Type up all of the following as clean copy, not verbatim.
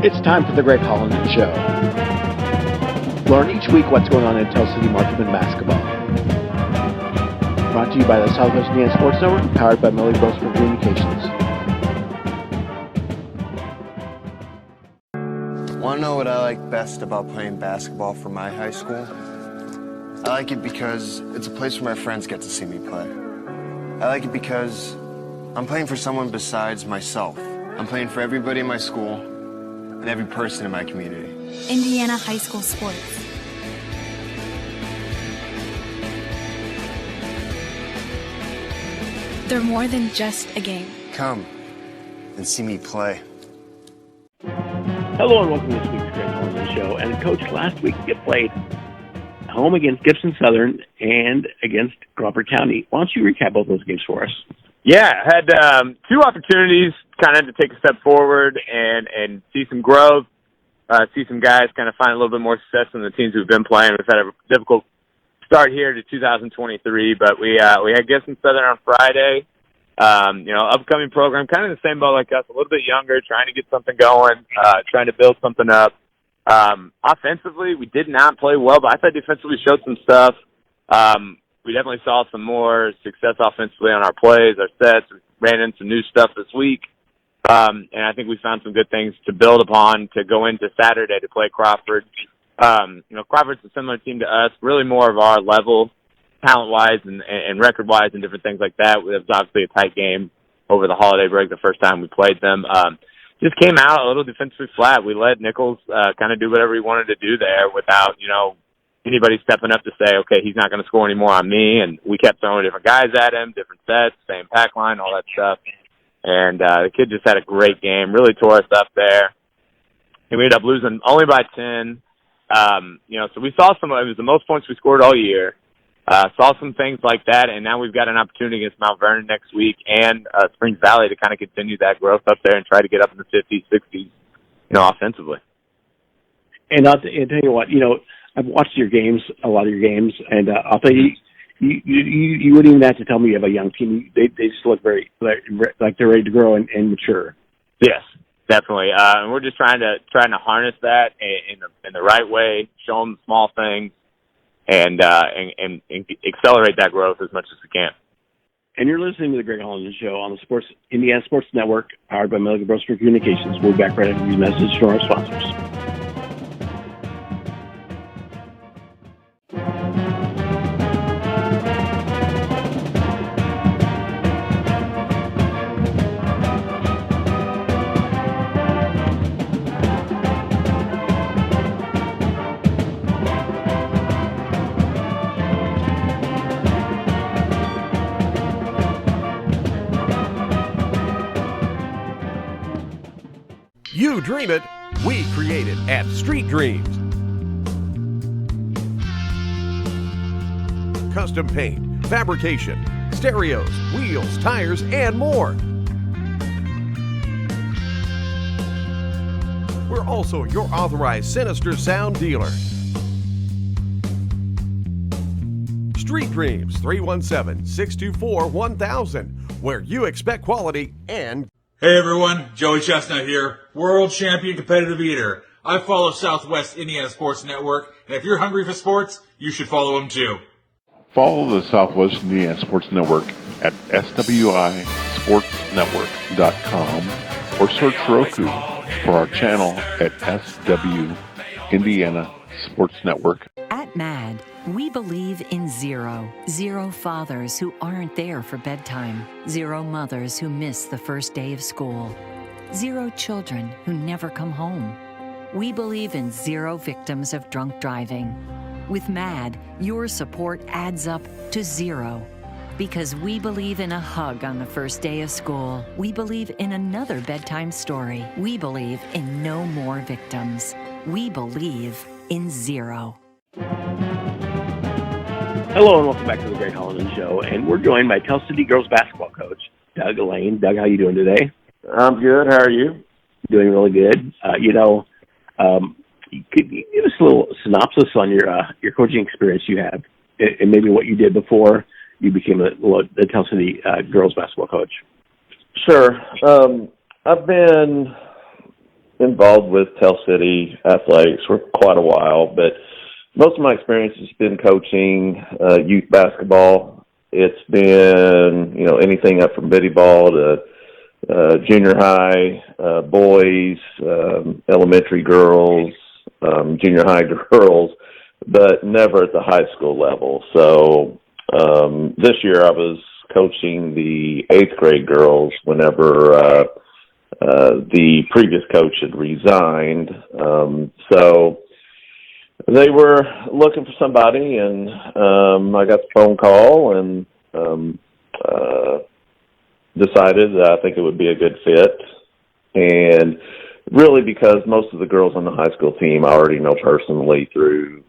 It's time for the Greg Hollinden Show. Learn each week what's going on in Tell City Marksman basketball. Brought to you by the Southwest Indiana Sports Network, powered by Millie Brosper Communications. Want to know what I like best about playing basketball for my high school? I like it because it's a place where my friends get to see me play. I like it because I'm playing for someone besides myself. I'm playing for everybody in my school and every person in my community. Indiana high school sports. They're more than just a game. Come and see me play. Hello and welcome to this week's Greg Hollinden Show. And Coach, last week you played home against Gibson Southern and against Crawford County. Why don't you recap both those games for us? Yeah, had two opportunities kind of to take a step forward and see some growth, see some guys kind of find a little bit more success in the teams we've been playing. We've had a difficult start here to 2023, but we had Gibson Southern on Friday. Upcoming program, kind of the same boat like us, a little bit younger, trying to get something going, trying to build something up. Offensively, we did not play well, but I thought defensively we showed some stuff. We definitely saw some more success offensively on our plays, our sets. We ran into some new stuff this week. And I think we found some good things to build upon to go into Saturday to play Crawford. Crawford's a similar team to us, really more of our level, talent-wise and record-wise and different things like that. It was obviously a tight game over the holiday break the first time we played them. Just came out a little defensively flat. We let Nichols kind of do whatever he wanted to do there without, anybody stepping up to say, okay, he's not going to score anymore on me. And we kept throwing different guys at him, different sets, same pack line, all that stuff. And the kid just had a great game, really tore us up there. And we ended up losing only by 10. So we saw it was the most points we scored all year. Saw some things like that, and now we've got an opportunity against Mount Vernon next week and Springs Valley to kind of continue that growth up there and try to get up in the 50s, 60s, offensively. And I'll tell you what, I've watched a lot of your games, and I'll tell you, you wouldn't even have to tell me you have a young team. They just look very like they're ready to grow and mature. Yes, definitely. And we're just trying to harness that in the right way, show them the small things, and accelerate that growth as much as we can. And you're listening to the Greg Hollinden Show on the Indiana Sports Network, powered by Milligan Brosper Communications. We'll be back right after these messages from our sponsors. You dream it, we create it at Street Dreams. Custom paint, fabrication, stereos, wheels, tires, and more. We're also your authorized Sinister Sound dealer. Street Dreams, 317-624-1000, where you expect quality and... Hey everyone, Joey Chestnut here, world champion competitive eater. I follow Southwest Indiana Sports Network, and if you're hungry for sports, you should follow them too. Follow the Southwest Indiana Sports Network at swisportsnetwork.com or search Roku for our channel at SW Indiana Sports Network. At MAD, we believe in zero. Zero fathers who aren't there for bedtime. Zero mothers who miss the first day of school. Zero children who never come home. We believe in zero victims of drunk driving. With MAD, your support adds up to zero. Because we believe in a hug on the first day of school. We believe in another bedtime story. We believe in no more victims. We believe in zero. Hello and welcome back to the Greg Hollinden Show. And we're joined by Tell City girls basketball coach, Doug Elaine. Doug, how you doing today? I'm good. How are you? Doing really good. Could you give us a little synopsis on your coaching experience you have and maybe what you did before you became the Tell City girls basketball coach? Sure. I've been involved with Tell City Athletics for quite a while, but most of my experience has been coaching youth basketball. It's been, anything up from bitty ball to junior high, boys, elementary girls, junior high girls, but never at the high school level. So this year I was coaching the 8th grade girls whenever the previous coach had resigned. So they were looking for somebody, and I got the phone call and decided that I think it would be a good fit. And really because most of the girls on the high school team I already know personally through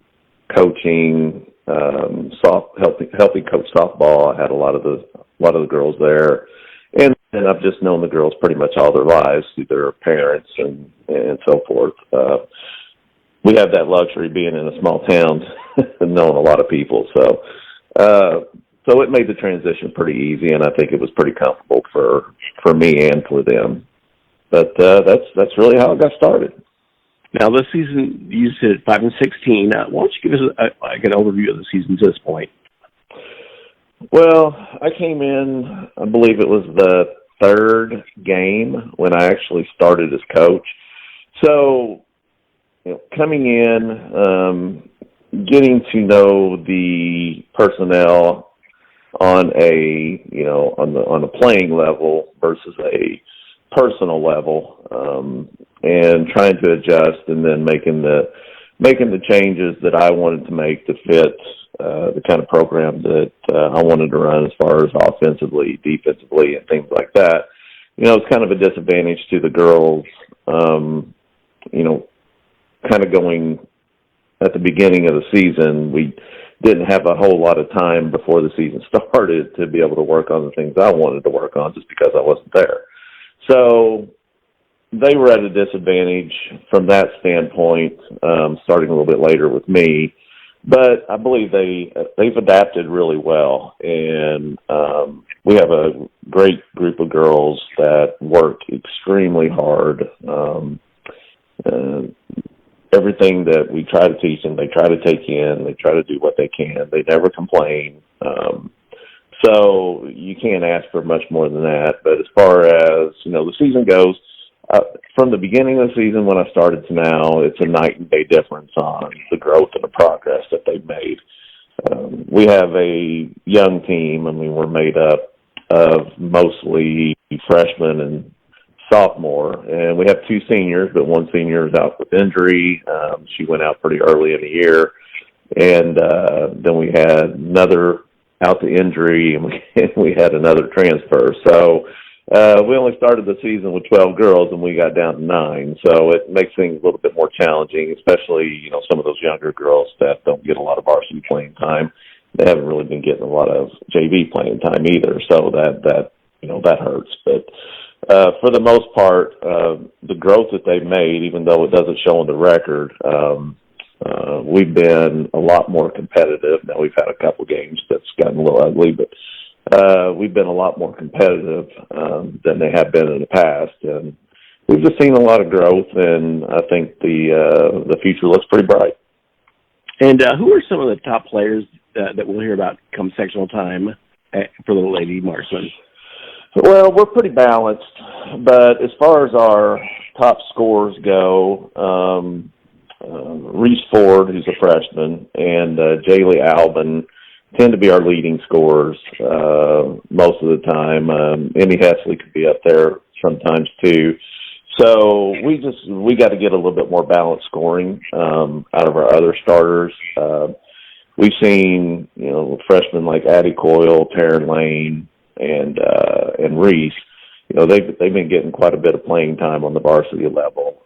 coaching, helping coach softball. I had a lot of the girls there, and I've just known the girls pretty much all their lives through their parents and so forth. We have that luxury being in a small town and knowing a lot of people. So it made the transition pretty easy, and I think it was pretty comfortable for me and for them. But that's really how it got started. Now, this season, you said 5-16. Why don't you give us an overview of the season to this point? Well, I came in, I believe it was the 3rd game when I actually started as coach. So, coming in, getting to know the personnel on a playing level versus a personal level, and trying to adjust, and then making the changes that I wanted to make to fit the kind of program that I wanted to run as far as offensively, defensively, and things like that. It's kind of a disadvantage to the girls, kind of going at the beginning of the season. We didn't have a whole lot of time before the season started to be able to work on the things I wanted to work on just because I wasn't there. So they were at a disadvantage from that standpoint, starting a little bit later with me. But I believe they've adapted really well, and we have a great group of girls that work extremely hard. Everything that we try to teach them, they try to take in. They try to do what they can. They never complain. So you can't ask for much more than that. But as far as, the season goes, from the beginning of the season when I started to now, it's a night and day difference on the growth and the progress that they've made. We have a young team. We're made up of mostly freshmen and sophomore, and we have 2 seniors, but one senior is out with injury. She went out pretty early in the year, and then we had another out to injury, and we had another transfer. So we only started the season with 12 girls, and we got down to 9. So it makes things a little bit more challenging, especially, some of those younger girls that don't get a lot of varsity playing time. They haven't really been getting a lot of JV playing time either, so that hurts. But for the most part, the growth that they've made, even though it doesn't show on the record, we've been a lot more competitive. Now, we've had a couple games that's gotten a little ugly, but we've been a lot more competitive than they have been in the past. And we've just seen a lot of growth, and I think the future looks pretty bright. And who are some of the top players that we'll hear about come sectional time for the Lady Marksmen? Well, we're pretty balanced, but as far as our top scorers go, Reese Ford, who's a freshman, and Jaylee Albin tend to be our leading scorers most of the time. Emmy Hesley could be up there sometimes too. So we got to get a little bit more balanced scoring out of our other starters. We've seen freshmen like Addie Coyle, Taryn Lane, and Reese. They've been getting quite a bit of playing time on the varsity level.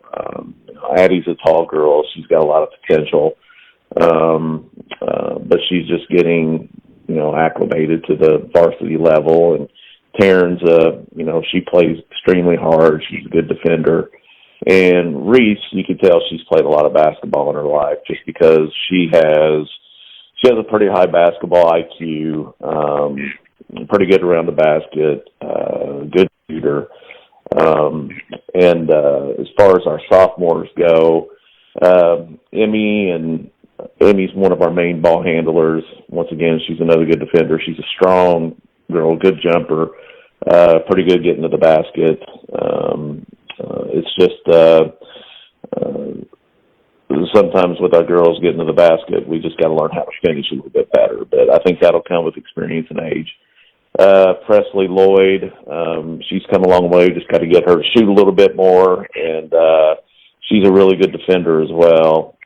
Addie's a tall girl; she's got a lot of potential, but she's just getting acclimated to the varsity level. And Taryn's, she plays extremely hard. She's a good defender. And Reese, you can tell she's played a lot of basketball in her life just because she has a pretty high basketball IQ, pretty good around the basket, good shooter. And as far as our sophomores go, Emmy's one of our main ball handlers. Once again, she's another good defender. She's a strong girl, good jumper, pretty good getting to the basket. It's just sometimes with our girls getting to the basket, we just got to learn how to finish a little bit better. But I think that'll come with experience and age. Presley Lloyd, she's come a long way. Just got to get her to shoot a little bit more, and she's a really good defender as well.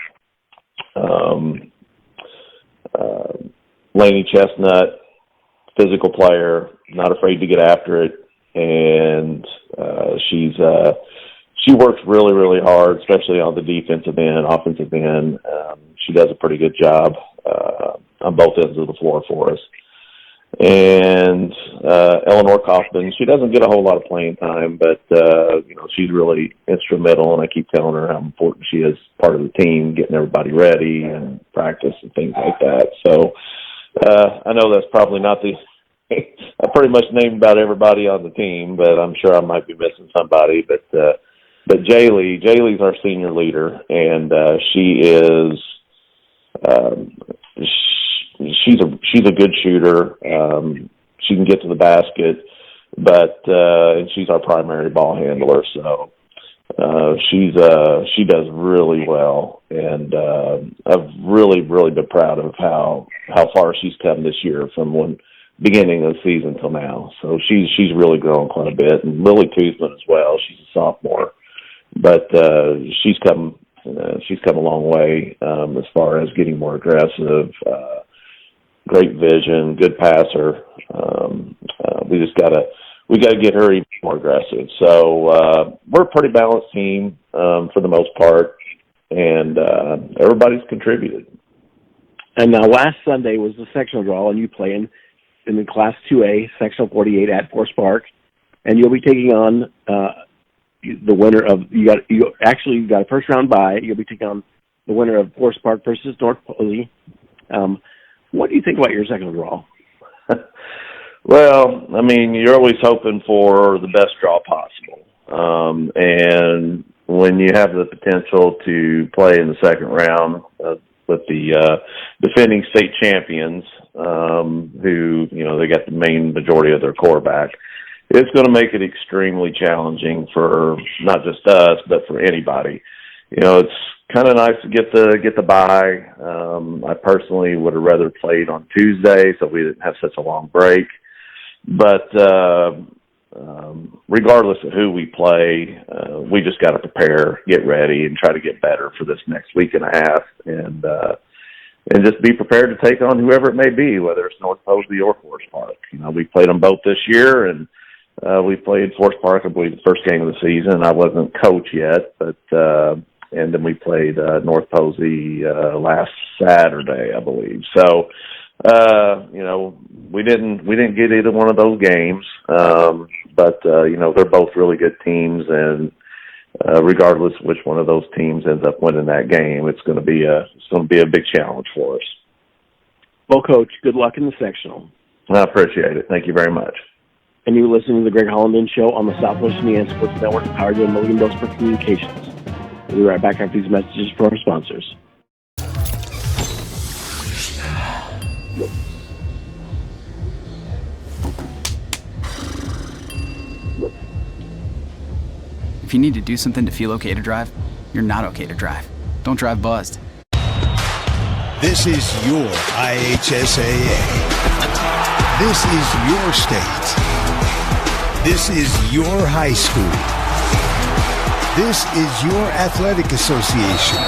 Lainey Chestnut, physical player, not afraid to get after it, and she works really, really hard, especially on the defensive end, offensive end. She does a pretty good job on both ends of the floor for us. And Eleanor Kaufman, she doesn't get a whole lot of playing time, but she's really instrumental, and I keep telling her how important she is, part of the team, getting everybody ready and practice and things like that. So I know that's probably not I pretty much named about everybody on the team, but I'm sure I might be missing somebody. But Jaylee's our senior leader, and she is she's a good shooter. She can get to the basket, but and she's our primary ball handler. So she does really well, and I've really been proud of how far she's come this year from when beginning of the season till now. So she's really grown quite a bit, and Lily Toothman as well. She's a sophomore, but she's come a long way as far as getting more aggressive. Great vision, good passer. We got to get her even more aggressive. So we're a pretty balanced team for the most part, and everybody's contributed. And now last Sunday was the sectional draw, and you play in the Class 2A, Sectional 48 at Forest Park, and you'll be taking on the winner of you got a first round bye. You'll be taking on the winner of Forest Park versus North Posey. What do you think about your second draw? Well, I mean, you're always hoping for the best draw possible. And when you have the potential to play in the second round with the defending state champions, who, they got the main majority of their core back, it's going to make it extremely challenging for not just us, but for anybody. It's kind of nice to get the bye. I personally would have rather played on Tuesday so we didn't have such a long break. But regardless of who we play, we just got to prepare, get ready, and try to get better for this next week and a half, and just be prepared to take on whoever it may be, whether it's North Posey or Forest Park. We played them both this year, and we played Forest Park, I believe, the first game of the season. I wasn't coach yet, but and then we played North Posey last Saturday, I believe. So, we didn't get either one of those games, but they're both really good teams, and regardless of which one of those teams ends up winning that game, it's going to be a big challenge for us. Well, Coach, good luck in the sectional. I appreciate it. Thank you very much. And you're listening to the Greg Hollinden Show on the Southwest Indiana Sports Network, powered by Milligan Billsburg Communications. We'll be right back after these messages from our sponsors. If you need to do something to feel okay to drive, you're not okay to drive. Don't drive buzzed. This is your IHSAA. This is your state. This is your high school. This is your athletic association.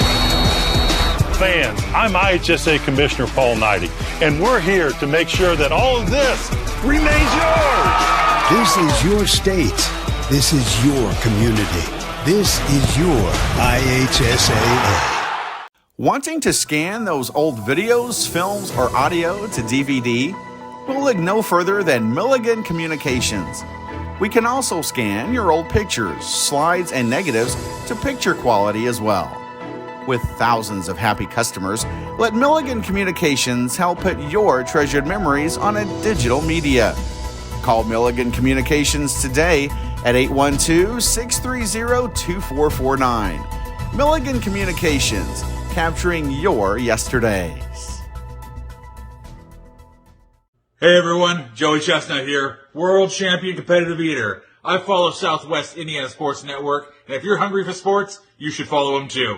Fans, I'm IHSA Commissioner Paul Knighty, and we're here to make sure that all of this remains yours. This is your state. This is your community. This is your IHSAA. Wanting to scan those old videos, films, or audio to DVD? We'll look no further than Milligan Communications. We can also scan your old pictures, slides, and negatives to picture quality as well. With thousands of happy customers, let Milligan Communications help put your treasured memories on a digital media. Call Milligan Communications today at 812-630-2449. Milligan Communications, capturing your yesterdays. Hey everyone, Joey Chestnut here, world champion competitive eater. I follow Southwest Indiana Sports Network, and if you're hungry for sports, you should follow them too.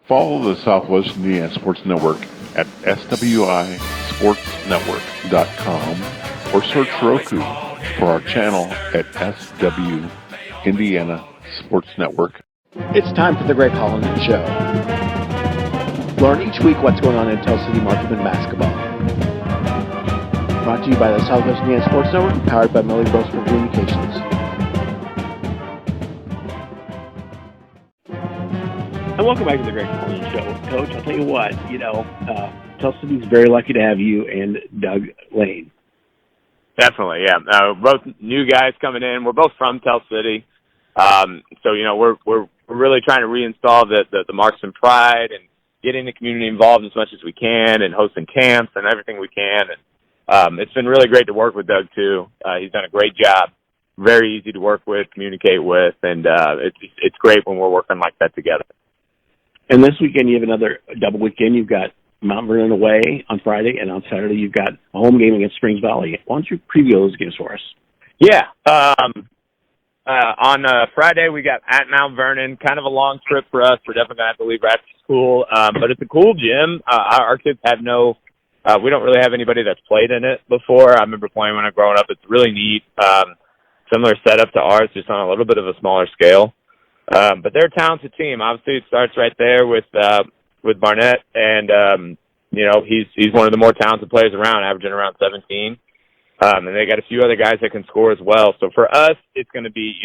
Follow the Southwest Indiana Sports Network at swisportsnetwork.com or search Roku for our channel at SW Indiana Sports Network. It's time for the Greg Hollinden Show. Learn each week what's going on in Tell City Marketing basketball. Brought to you by the Southwest Indiana Sports Network, powered by Melly Brosper Communications. And welcome back to the Greg Hollinden Show. Coach, I'll tell you what, Tell City's very lucky to have you and Doug Lane. Definitely, yeah. Both new guys coming in. We're both from Tell City. So, we're really trying to reinstall the Marksman pride and getting the community involved as much as we can and hosting camps and everything we can. And it's been really great to work with Doug, too. He's done a great job. Very easy to work with, communicate with, and it's great when we're working like that together. And this weekend you have another double weekend. You've got Mount Vernon away on Friday, and on Saturday you've got a home game against Springs Valley. Why don't you preview those games for us? Yeah. On Friday we got at Mount Vernon. Kind of a long trip for us. We're definitely going to have to leave right after school. But it's a cool gym. Our kids have we don't really have anybody that's played in it before. I remember playing when I was growing up. It's really neat. Similar setup to ours, just on a little bit of a smaller scale. But they're a talented team. Obviously, it starts right there with Barnett, and he's one of the more talented players around, averaging around 17. And they got a few other guys that can score as well. So for us, it's going to be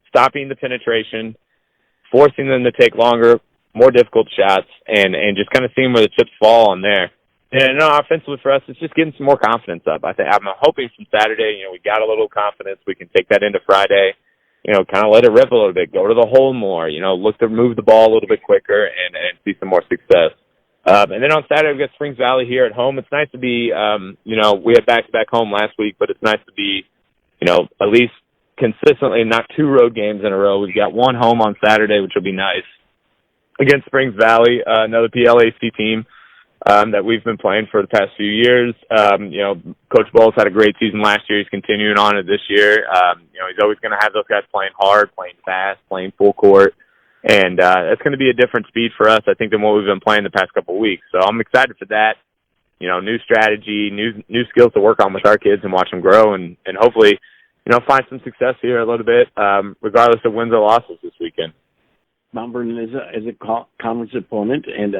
stopping the penetration, forcing them to take longer, more difficult shots, and just kind of seeing where the chips fall on there. And offensively for us, it's just getting some more confidence up. I'm hoping from Saturday, we got a little confidence. We can take that into Friday. Kind of let it rip a little bit, go to the hole more, look to move the ball a little bit quicker and see some more success. And then on Saturday, we've got Springs Valley here at home. It's nice to be, we had back-to-back home last week, but it's nice to be, at least consistently not two road games in a row. We've got one home on Saturday, which will be nice, against Springs Valley, another PLAC team that we've been playing for the past few years. Coach Bowles had a great season last year. He's continuing on it this year. He's always going to have those guys playing hard, playing fast, playing full court. And it's going to be a different speed for us, I think, than what we've been playing the past couple of weeks. So I'm excited for that. New strategy, new skills to work on with our kids and watch them grow and hopefully, find some success here a little bit, regardless of wins or losses this weekend. Mount Vernon is a conference opponent, and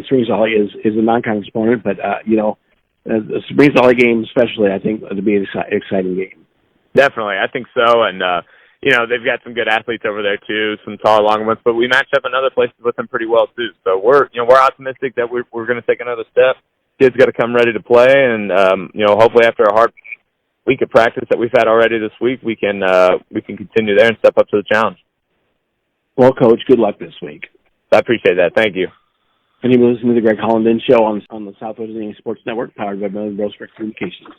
Springs Valley is a non-conference opponent. But the Springs Valley game, especially, I think it'll be an exciting game. Definitely, I think so. And they've got some good athletes over there too, some tall, long ones. But we matched up in other places with them pretty well too. So we're optimistic that we're going to take another step. Kids got to come ready to play, and hopefully after a hard week of practice that we've had already this week, we can continue there and step up to the challenge. Well, Coach, good luck this week. I appreciate that. Thank you. And you've been listening to the Greg Hollinden Show on the Southwest Indiana Sports Network, powered by Melly Brosper Communications.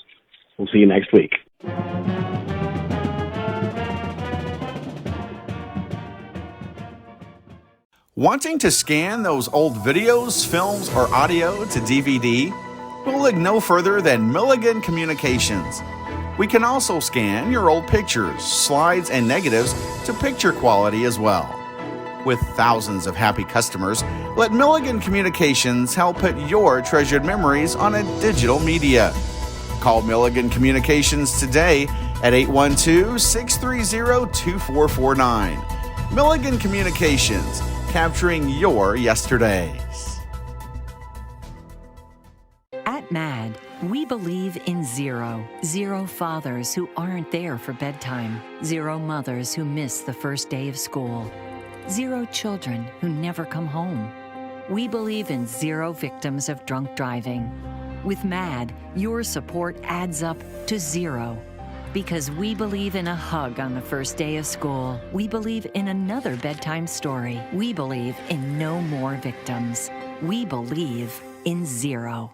We'll see you next week. Wanting to scan those old videos, films, or audio to DVD? We'll look no further than Milligan Communications. We can also scan your old pictures, slides, and negatives to picture quality as well. With thousands of happy customers, let Milligan Communications help put your treasured memories on a digital media. Call Milligan Communications today at 812-630-2449. Milligan Communications, capturing your yesterdays. At MAD, we believe in zero. Zero fathers who aren't there for bedtime. Zero mothers who miss the first day of school. Zero children who never come home. We believe in zero victims of drunk driving. With MAD, your support adds up to zero. Because we believe in a hug on the first day of school. We believe in another bedtime story. We believe in no more victims. We believe in zero.